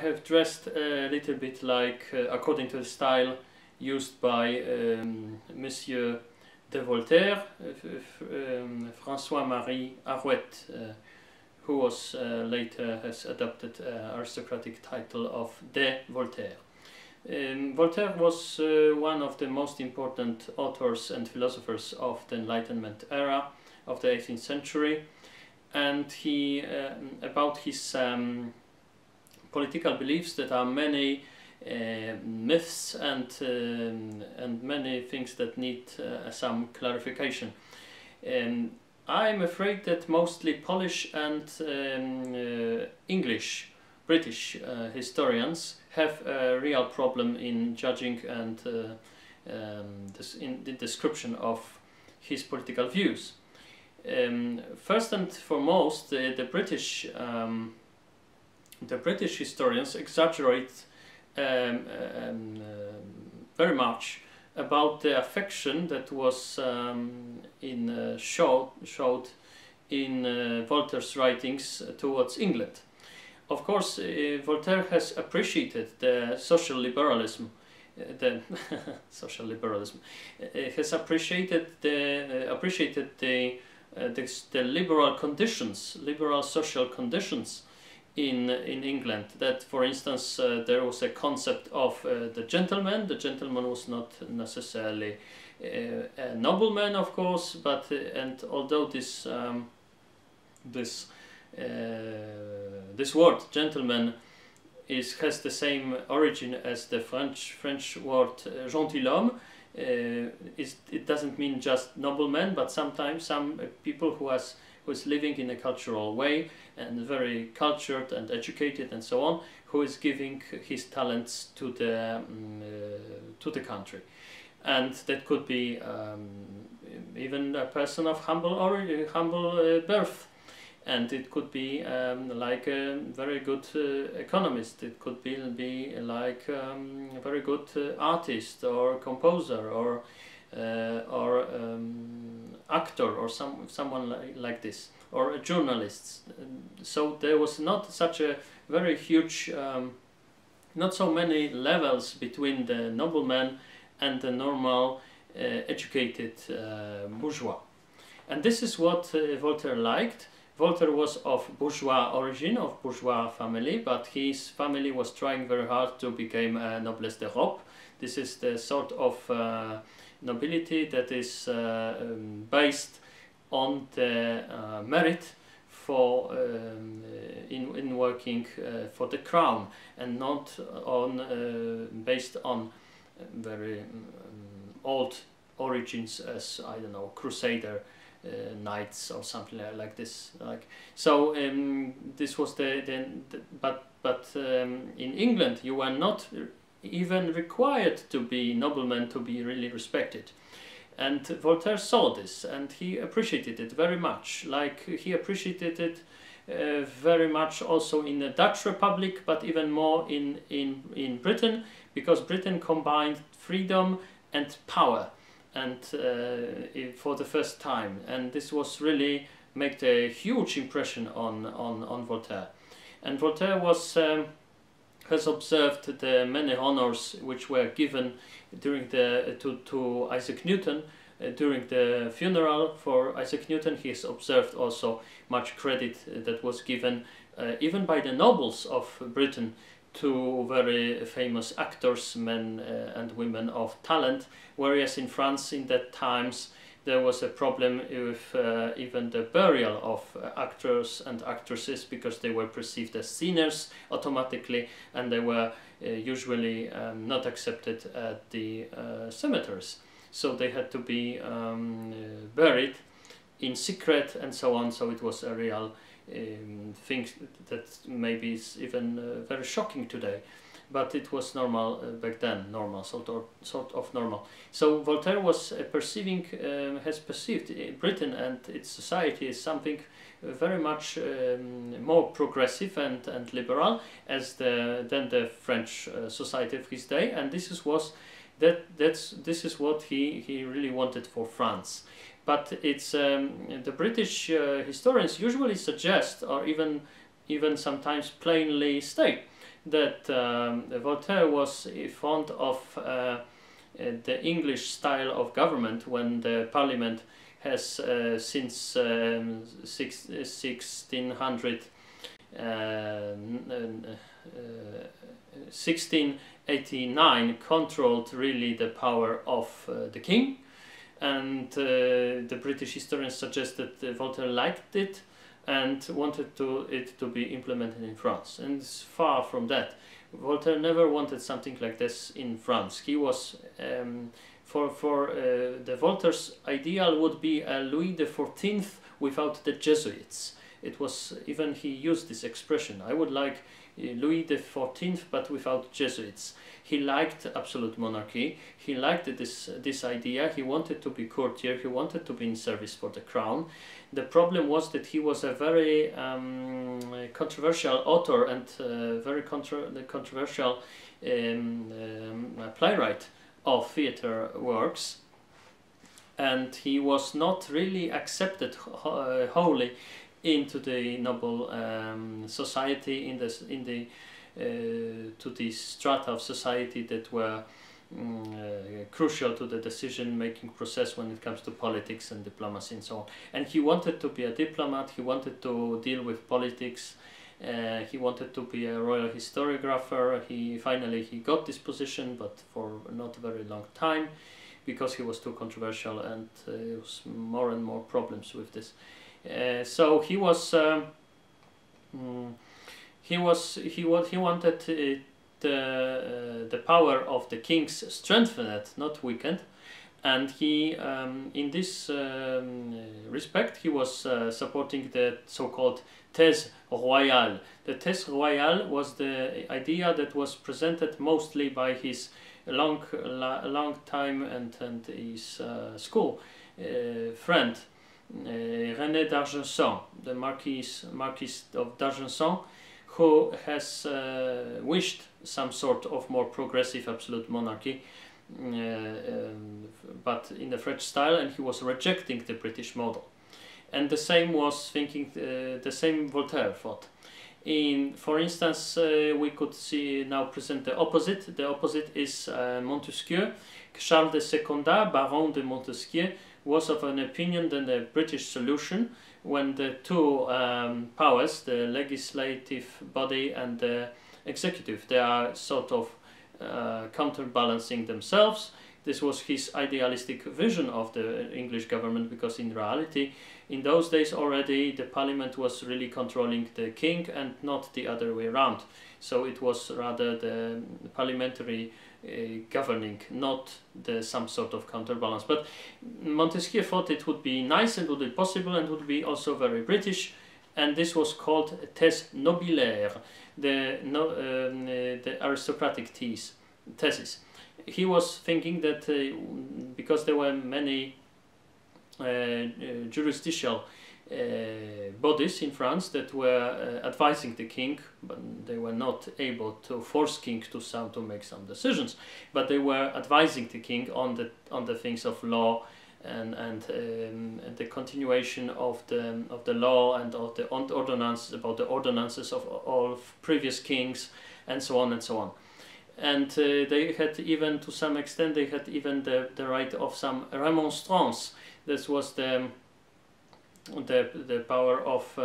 have dressed a little bit like according to the style used by Monsieur de Voltaire, François-Marie Arouet, who was later has adopted aristocratic title of de Voltaire. Voltaire was one of the most important authors and philosophers of the Enlightenment era of the 18th century, and he about his political beliefs that are many myths and many things that need some clarification. I'm afraid that mostly Polish and English, British historians have a real problem in judging and in the description of his political views. First and foremost, the British historians exaggerate very much about the affection that was showed in Voltaire's writings towards England. Of course, Voltaire has appreciated the social liberalism. Has appreciated the liberal conditions, liberal social conditions in England. That, for instance, there was a concept of the gentleman. The gentleman was not necessarily a nobleman, of course, but and although this word gentleman has the same origin as the French word gentilhomme, it doesn't mean just nobleman, but sometimes some people who is living in a cultural way and very cultured and educated and so on, who is giving his talents to the country. And that could be even a person of humble birth, and it could be like a very good economist. It could be like a very good artist or composer or actor or someone like this, or a journalist. So there was not such a very huge, not so many levels between the nobleman and the normal educated bourgeois. And this is what Voltaire liked. Voltaire was of bourgeois origin, of bourgeois family, but his family was trying very hard to become a noblesse d'Europe. This is the sort of nobility that is based on the merit for in working for the crown, and not on based on very old origins as, I don't know, crusader knights or something like this. So this was but in England you were not even required to be nobleman to be really respected. And Voltaire saw this, and he appreciated it very much. Like he appreciated it very much also in the Dutch Republic, but even more in Britain, because Britain combined freedom and power, and for the first time. And this was really made a huge impression on Voltaire. And Voltaire has observed the many honors which were given during to Isaac Newton during the funeral for Isaac Newton. He has observed also much credit that was given even by the nobles of Britain to very famous actors, men and women of talent, whereas in France in that times there was a problem with even the burial of actors and actresses, because they were perceived as sinners automatically, and they were usually not accepted at the cemeteries. So they had to be buried in secret and so on. So it was a real thing that maybe is even very shocking today. But it was normal back then, normal, sort of normal. So Voltaire was has perceived Britain and its society as something very much more progressive and liberal than the French society of his day, and this is what he really wanted for France. But it's the British historians usually suggest, or even sometimes plainly state, that Voltaire was fond of the English style of government, when the parliament has since 1689 controlled really the power of the king, and the British historians suggest that Voltaire liked it and wanted it to be implemented in France. And it's far from that. Voltaire never wanted something like this in France. He was for the Voltaire's ideal would be a Louis XIV without the Jesuits. It was, even he used this expression, I would like Louis XIV but without Jesuits. He liked absolute monarchy, he liked this idea, he wanted to be courtier, he wanted to be in service for the crown. The problem was that he was a very controversial author and very controversial playwright of theater works, and he was not really accepted wholly into the noble society, to the strata of society that were crucial to the decision-making process when it comes to politics and diplomacy and so on. And he wanted to be a diplomat, he wanted to deal with politics, he wanted to be a royal historiographer. Finally he got this position, but for not a very long time, because he was too controversial, and there was more and more problems with this. So he wanted the power of the kings strengthened, not weakened, and he in this respect he was supporting the so-called thèse royale. The thèse royale was the idea that was presented mostly by his long time and his school friend René d'Argenson, the Marquis of d'Argenson, who has wished some sort of more progressive absolute monarchy, but in the French style, and he was rejecting the British model. And the same was thinking, the same Voltaire thought. For instance, we could see now present the opposite. The opposite is Montesquieu. Charles de Secondat, Baron de Montesquieu, was of an opinion that the British solution, when the two powers, the legislative body and the executive, they are sort of counterbalancing themselves. This was his idealistic vision of the English government, because in reality, in those days already, the parliament was really controlling the king and not the other way around. So it was rather the parliamentary governing, not some sort of counterbalance. But Montesquieu thought it would be nice and would be possible and would be also very British, and this was called thèse nobiliaire, the aristocratic thesis. He was thinking that because there were many judicial bodies in France that were advising the king, but they were not able to force king to make some decisions, but they were advising the king on the things of law and the continuation of the law and of the ordinances, about the ordinances of all previous kings, and so on and so on. And they had even, to some extent, they had even the right of some remonstrance. This was the power of,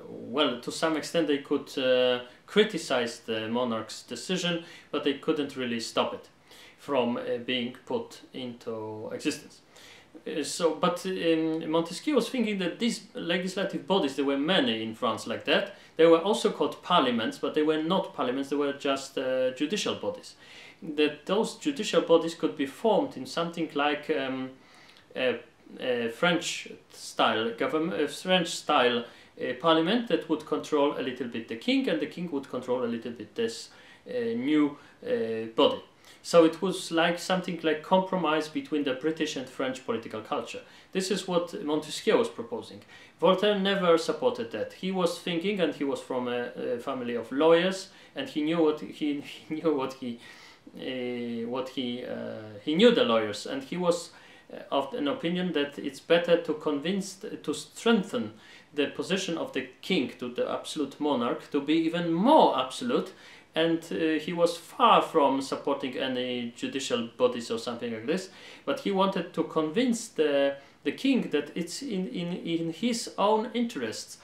well, to some extent they could criticize the monarch's decision, but they couldn't really stop it from being put into existence. But Montesquieu was thinking that these legislative bodies, there were many in France like that, they were also called parliaments, but they were not parliaments, they were just judicial bodies. That those judicial bodies could be formed in something like French style government, French style parliament that would control a little bit the king, and the king would control a little bit this new body. So it was like something like compromise between the British and French political culture. This is what Montesquieu was proposing. Voltaire never supported that. He was thinking, and he was from a family of lawyers, and he knew he knew the lawyers, and he was of an opinion that it's better to strengthen the position of the king, to the absolute monarch, to be even more absolute, and he was far from supporting any judicial bodies or something like this, but he wanted to convince the king that it's in his own interests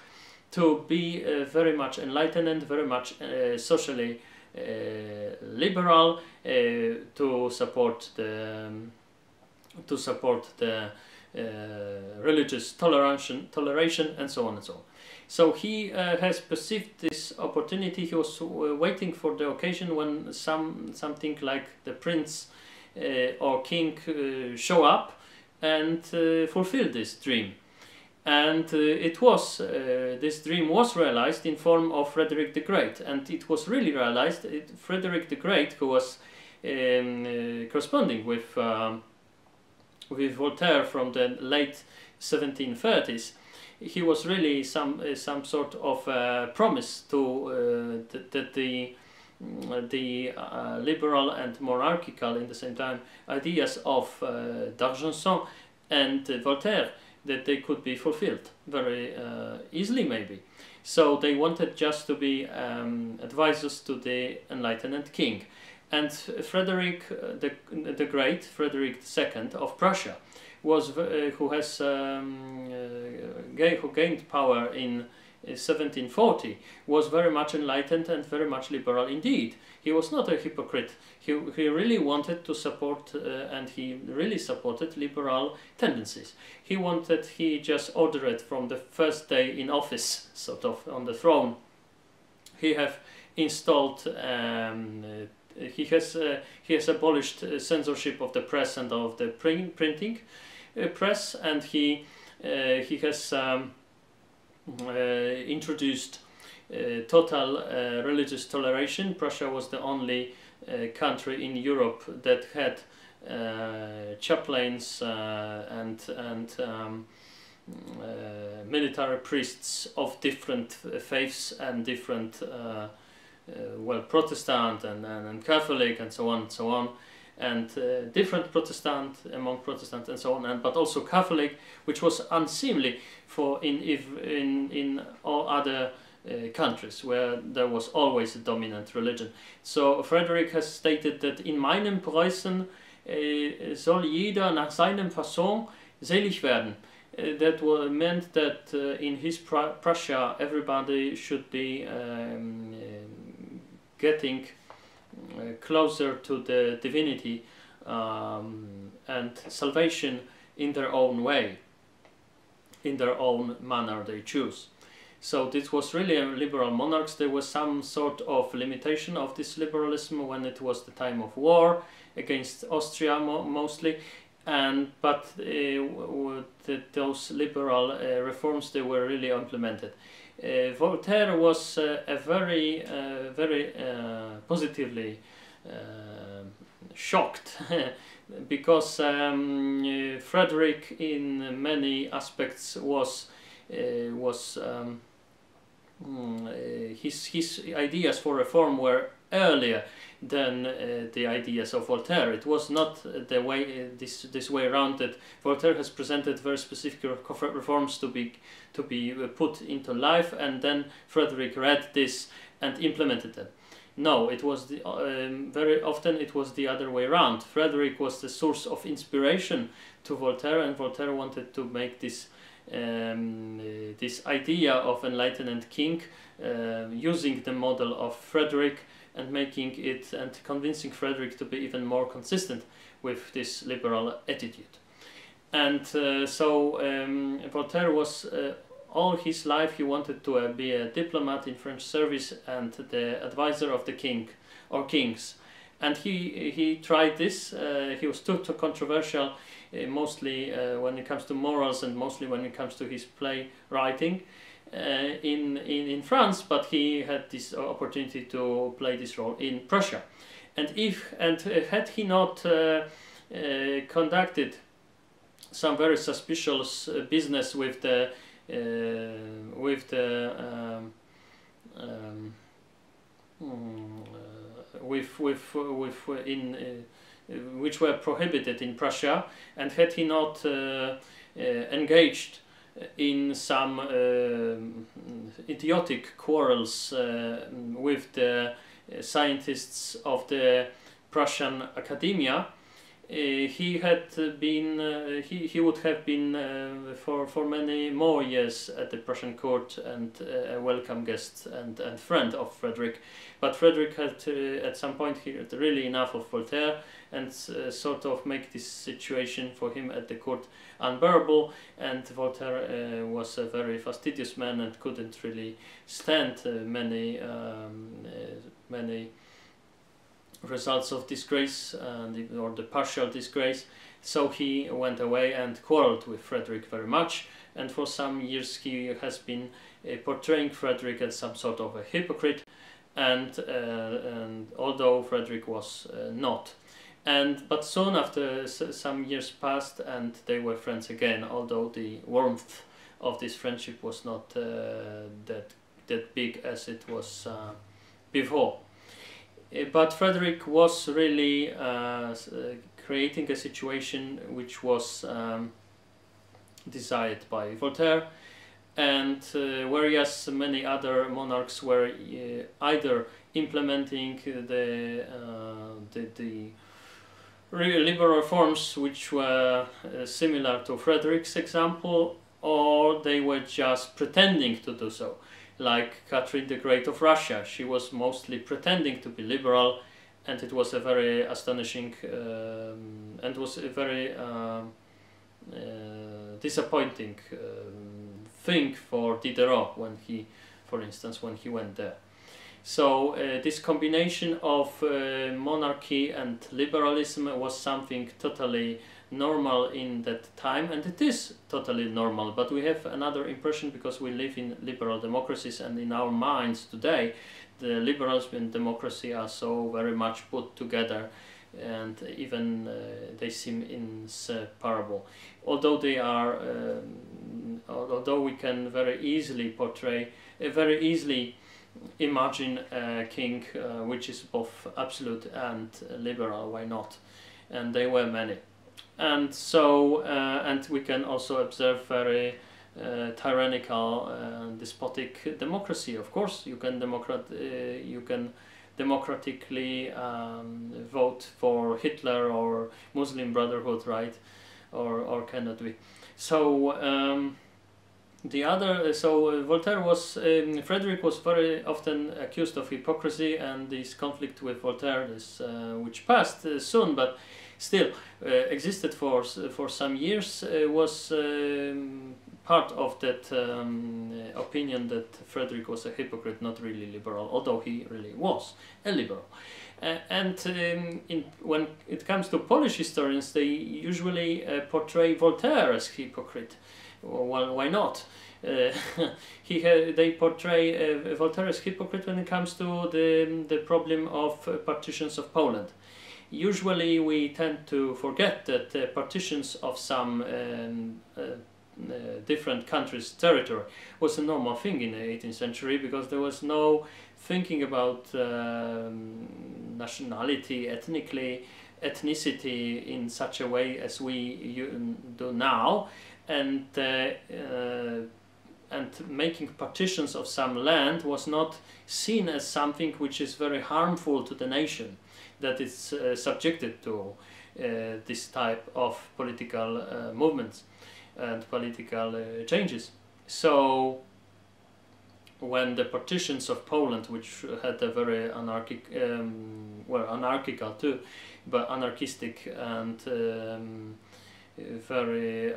to be very much enlightened and very much socially liberal, to support the religious toleration and so on and so on. So he has perceived this opportunity. He was waiting for the occasion when something like the prince or king show up and fulfill this dream. And this dream was realized in form of Frederick the Great, and it was really realized. Frederick the Great, who was corresponding with Voltaire from the late 1730s, he was really some sort of promise to that the liberal and monarchical in the same time ideas of d'Argenson and Voltaire, that they could be fulfilled very easily maybe. So they wanted just to be advisors to the enlightened king. And Frederick the Great, Frederick II of Prussia, was who gained power in 1740, was very much enlightened and very much liberal indeed. He was not a hypocrite. He really wanted to support and he really supported liberal tendencies. He just ordered from the first day in office, sort of on the throne. He have installed he has abolished censorship of the press and of the printing press, and he has introduced total religious toleration. Prussia was the only country in Europe that had chaplains and military priests of different faiths and different Protestant and Catholic and so on, and different Protestant among Protestants and so on, but also Catholic, which was unseemly for in all other countries where there was always a dominant religion. So Frederick has stated that in meinem Preußen soll jeder nach seinem Fasson selig werden. That meant that in his Prussia everybody should be getting closer to the divinity and salvation in their own way, in their own manner they choose. So this was really a liberal monarchs. There was some sort of limitation of this liberalism when it was the time of war against Austria mostly, but those liberal reforms, they were really implemented. Voltaire was very positively shocked because Frederick in many aspects was his ideas for reform were earlier than the ideas of Voltaire. It was not the way this way around that Voltaire has presented very specific reforms to be put into life, and then Frederick read this and implemented them. No, it was very often it was the other way around. Frederick was the source of inspiration to Voltaire, and Voltaire wanted to make this this idea of enlightened king using the model of Frederick and making it and convincing Frederick to be even more consistent with this liberal attitude. And so Voltaire was all his life he wanted to be a diplomat in French service and the advisor of the king or kings. And he tried this. He was too controversial, mostly when it comes to morals and mostly when it comes to his play writing in France. But he had this opportunity to play this role in Prussia. And had he not conducted some very suspicious business with which were prohibited in Prussia, and had he not engaged in some idiotic quarrels with the scientists of the Prussian Academia, he would have been for many more years at the Prussian court and a welcome guest and friend of Frederick. But Frederick had at some point he had really enough of Voltaire and sort of make this situation for him at the court unbearable, and Voltaire was a very fastidious man and couldn't really stand many results of disgrace or the partial disgrace. So he went away and quarreled with Frederick very much, and for some years he has been portraying Frederick as some sort of a hypocrite, and although Frederick was not. But soon after some years passed and they were friends again, although the warmth of this friendship was not that big as it was before. But Frederick was really creating a situation which was desired by Voltaire, and whereas many other monarchs were either implementing the liberal reforms which were similar to Frederick's example, or they were just pretending to do so. Like Catherine the Great of Russia, she was mostly pretending to be liberal, and it was a very astonishing and was a very disappointing thing for Diderot when he, for instance, when he went there. So this combination of monarchy and liberalism was something totally normal in that time, and it is totally normal, but we have another impression because we live in liberal democracies, and in our minds today the liberalism and democracy are so very much put together, and even they seem inseparable, although they are although we can very easily portray very easily imagine a king which is both absolute and liberal. Why not? And they were many. And so, and we can also observe very tyrannical, despotic democracy. Of course, you can democratically vote for Hitler or Muslim Brotherhood, right? Or cannot we? So Voltaire was Frederick was very often accused of hypocrisy, and this conflict with Voltaire, which passed soon, but still existed for some years, was part of that opinion that Frederick was a hypocrite, not really liberal, although he really was a liberal. When it comes to Polish historians, they usually portray Voltaire as hypocrite. Well, why not? They portray Voltaire as hypocrite when it comes to the problem of partitions of Poland. Usually we tend to forget that partitions of some different countries' territory was a normal thing in the 18th century, because there was no thinking about nationality, ethnicity in such a way as we do now, and making partitions of some land was not seen as something which is very harmful to the nation that is subjected to this type of political movements and political changes. So when the partitions of Poland, which had a very anarchical too, but anarchistic and very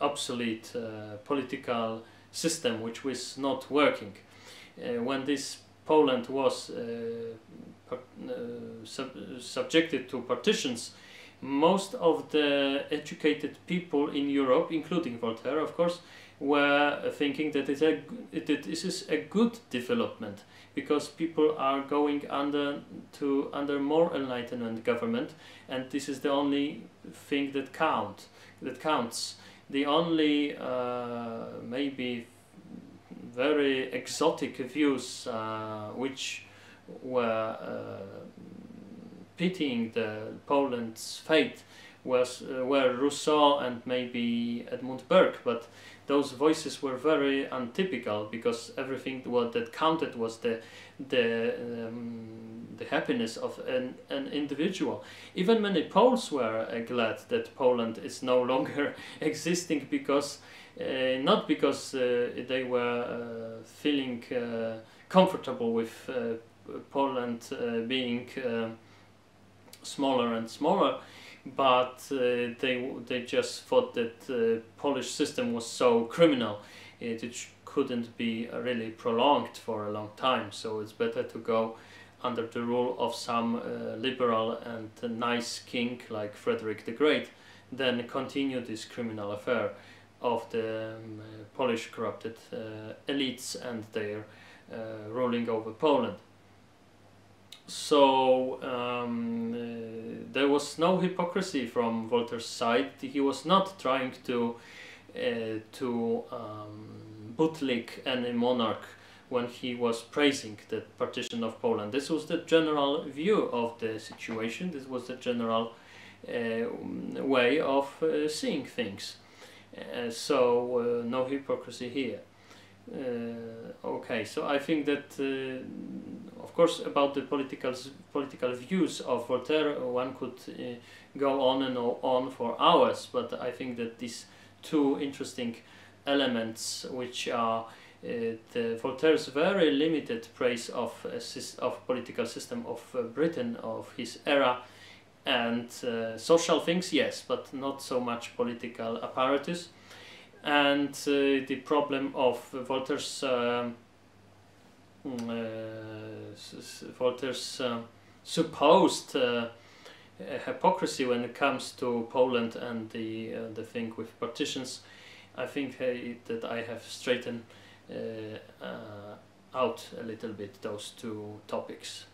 obsolete political system, which was not working, when this Poland was subjected to partitions, most of the educated people in Europe, including Voltaire of course, were thinking that this is a good development, because people are going under more enlightenment government, and this is the only thing that counts. The only maybe very exotic views which were pitying Poland's fate were Rousseau and maybe Edmund Burke, but those voices were very untypical, because everything what that counted was the happiness of an individual. Even many Poles were glad that Poland is no longer existing, because not because they were feeling comfortable with Poland being smaller and smaller, but they just thought that the Polish system was so criminal, it couldn't be really prolonged for a long time, so it's better to go under the rule of some liberal and nice king like Frederick the Great than continue this criminal affair of the Polish corrupted elites and their ruling over Poland. So there was no hypocrisy from Voltaire's side. He was not trying to bootlick any monarch when he was praising the partition of Poland. This was the general view of the situation. This was the general way of seeing things. So no hypocrisy here. Okay, so I think that of course about the political views of Voltaire one could go on and on for hours, but I think that these two interesting elements, which are Voltaire's very limited praise of political system of Britain of his era, and social things, yes, but not so much political apparatus, and the problem of Voltaire's supposed hypocrisy when it comes to Poland and the thing with partitions. I think that I have straightened out a little bit those two topics.